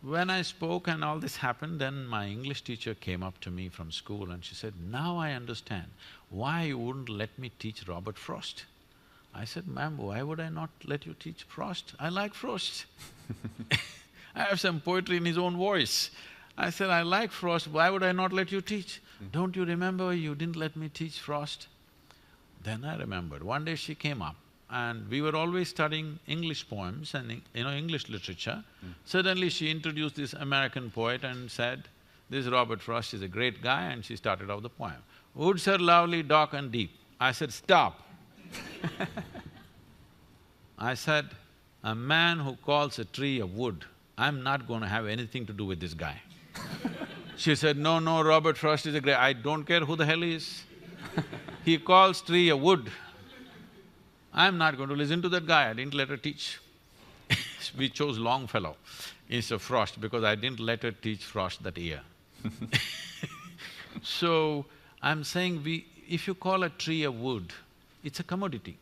When I spoke and all this happened, then my English teacher came up to me from school and she said, now I understand why you wouldn't let me teach Robert Frost. I said, ma'am, why would I not let you teach Frost? I like Frost. I have some poetry in his own voice. I said, I like Frost, why would I not let you teach? Don't you remember you didn't let me teach Frost? Then I remembered, one day she came up and we were always studying English poems and English literature. Suddenly she introduced this American poet and said, this Robert Frost is a great guy, and she started off the poem. Woods are lovely, dark and deep. I said, stop. I said, a man who calls a tree a wood, I'm not going to have anything to do with this guy. She said, no, Robert Frost is a great… I don't care who the hell he is. He calls tree a wood. I'm not going to listen to that guy, I didn't let her teach. We chose Longfellow instead of Frost because I didn't let her teach Frost that year. So, I'm saying if you call a tree a wood, it's a commodity.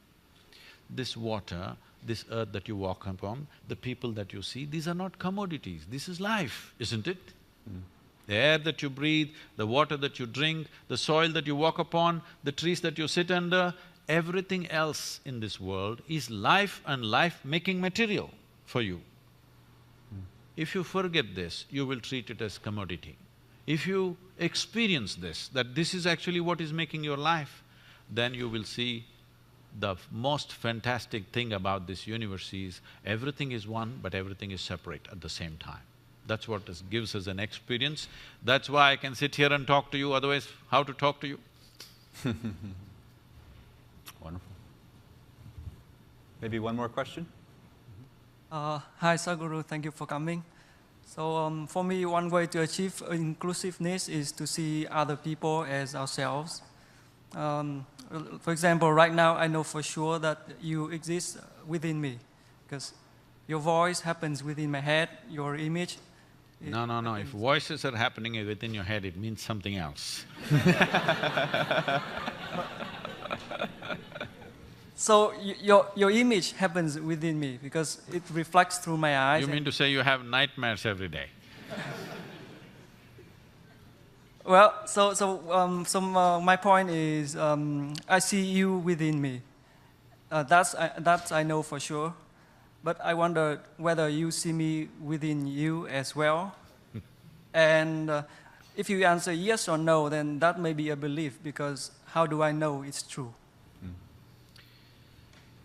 This water, this earth that you walk upon, the people that you see, these are not commodities, this is life, isn't it? The air that you breathe, the water that you drink, the soil that you walk upon, the trees that you sit under, everything else in this world is life and life-making material for you. If you forget this, you will treat it as commodity. If you experience this, that this is actually what is making your life, then you will see the most fantastic thing about this universe is everything is one, but everything is separate at the same time. That's what gives us an experience. That's why I can sit here and talk to you, otherwise how to talk to you? Wonderful. Maybe one more question? Hi, Sadhguru, thank you for coming. So for me, one way to achieve inclusiveness is to see other people as ourselves. For example, right now, I know for sure that you exist within me, because your voice happens within my head, your image. No. If voices are happening within your head, it means something else. So your image happens within me because it reflects through my eyes. You mean to say you have nightmares every day? Well, so my point is, I see you within me. That's I know for sure. But I wonder whether you see me within you as well. And if you answer yes or no, then that may be a belief, because how do I know it's true?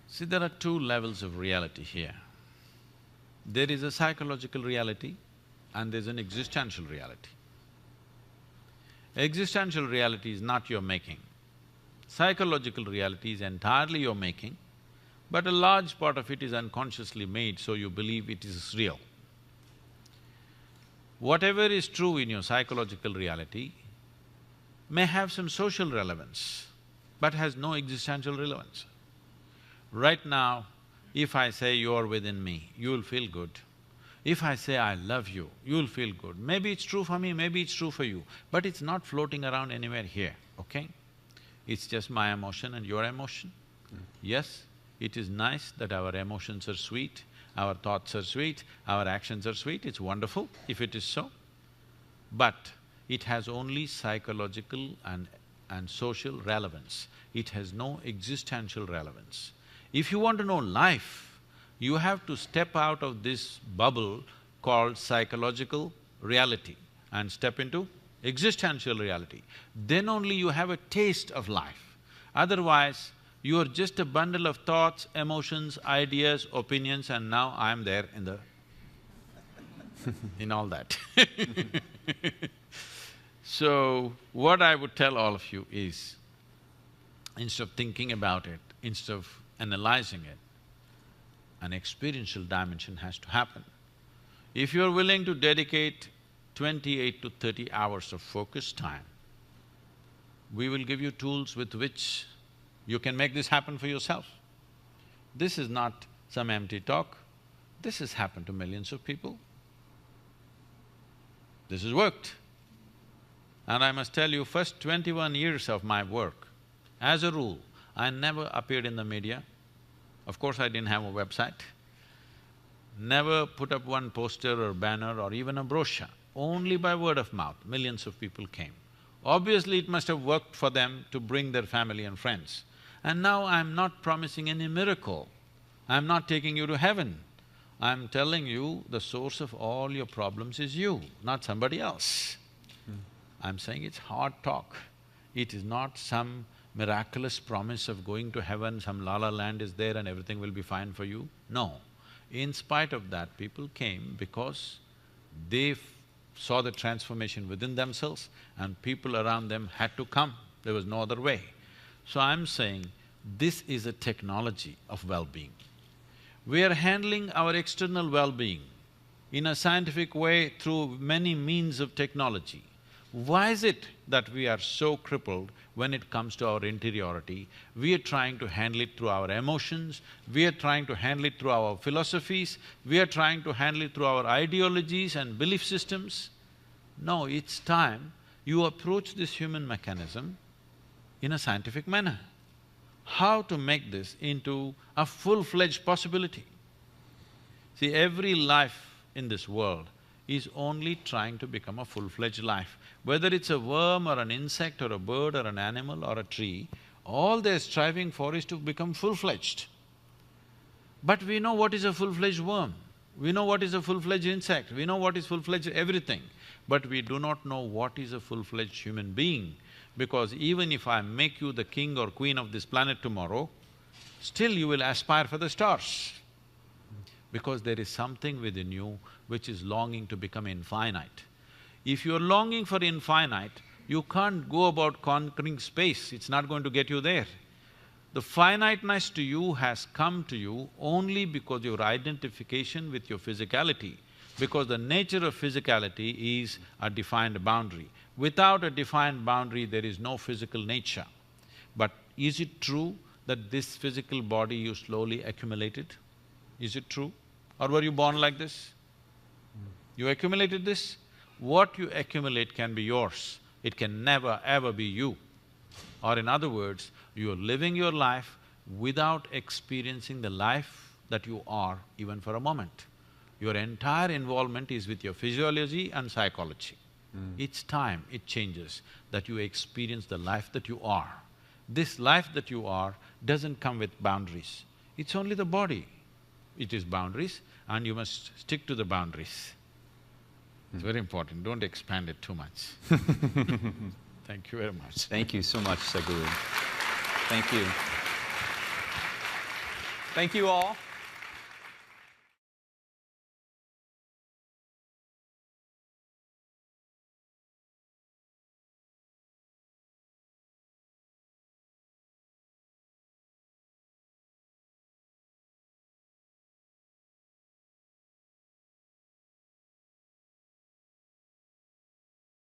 See, there are two levels of reality here. There is a psychological reality and there's an existential reality. Existential reality is not your making. Psychological reality is entirely your making, but a large part of it is unconsciously made, so you believe it is real. Whatever is true in your psychological reality may have some social relevance, but has no existential relevance. Right now, if I say you're within me, you'll feel good. If I say I love you, you'll feel good. Maybe it's true for me, maybe it's true for you, but it's not floating around anywhere here, okay? It's just my emotion and your emotion. Yes, it is nice that our emotions are sweet, our thoughts are sweet, our actions are sweet, it's wonderful if it is so. But it has only psychological and social relevance. It has no existential relevance. If you want to know life, you have to step out of this bubble called psychological reality and step into existential reality. Then only you have a taste of life. Otherwise, you are just a bundle of thoughts, emotions, ideas, opinions, and now I'm there in the… in all that. So, what I would tell all of you is, instead of thinking about it, instead of analyzing it, an experiential dimension has to happen. If you're willing to dedicate 28 to 30 hours of focused time, we will give you tools with which you can make this happen for yourself. This is not some empty talk, this has happened to millions of people. This has worked. And I must tell you, first 21 years of my work, as a rule, I never appeared in the media. Of course, I didn't have a website. Never put up one poster or banner or even a brochure. Only by word of mouth, millions of people came. Obviously, it must have worked for them to bring their family and friends. And now I'm not promising any miracle. I'm not taking you to heaven. I'm telling you the source of all your problems is you, not somebody else. I'm saying it's hard talk. It is not some miraculous promise of going to heaven, some la-la land is there and everything will be fine for you. No. In spite of that, people came because they saw the transformation within themselves and people around them had to come. There was no other way. So I'm saying, this is a technology of well-being. We are handling our external well-being in a scientific way through many means of technology. Why is it that we are so crippled when it comes to our interiority? We are trying to handle it through our emotions, we are trying to handle it through our philosophies, we are trying to handle it through our ideologies and belief systems. No, it's time you approach this human mechanism in a scientific manner. How to make this into a full-fledged possibility? See, every life in this world is only trying to become a full-fledged life. Whether it's a worm or an insect or a bird or an animal or a tree, all they're striving for is to become full-fledged. But we know what is a full-fledged worm. We know what is a full-fledged insect, we know what is full-fledged everything, but we do not know what is a full-fledged human being. Because even if I make you the king or queen of this planet tomorrow, still you will aspire for the stars. Because there is something within you which is longing to become infinite. If you're longing for infinite, you can't go about conquering space, it's not going to get you there. The finiteness to you has come to you only because your identification with your physicality, because the nature of physicality is a defined boundary. Without a defined boundary, there is no physical nature. But is it true that this physical body you slowly accumulated? Is it true? Or were you born like this? You accumulated this? What you accumulate can be yours, it can never ever be you. Or in other words, you are living your life without experiencing the life that you are even for a moment. Your entire involvement is with your physiology and psychology. Each time it changes that you experience the life that you are. This life that you are doesn't come with boundaries. It's only the body. It is boundaries and you must stick to the boundaries. It's very important, don't expand it too much. Thank you very much. Thank you so much, Sadhguru. Thank you. Thank you all.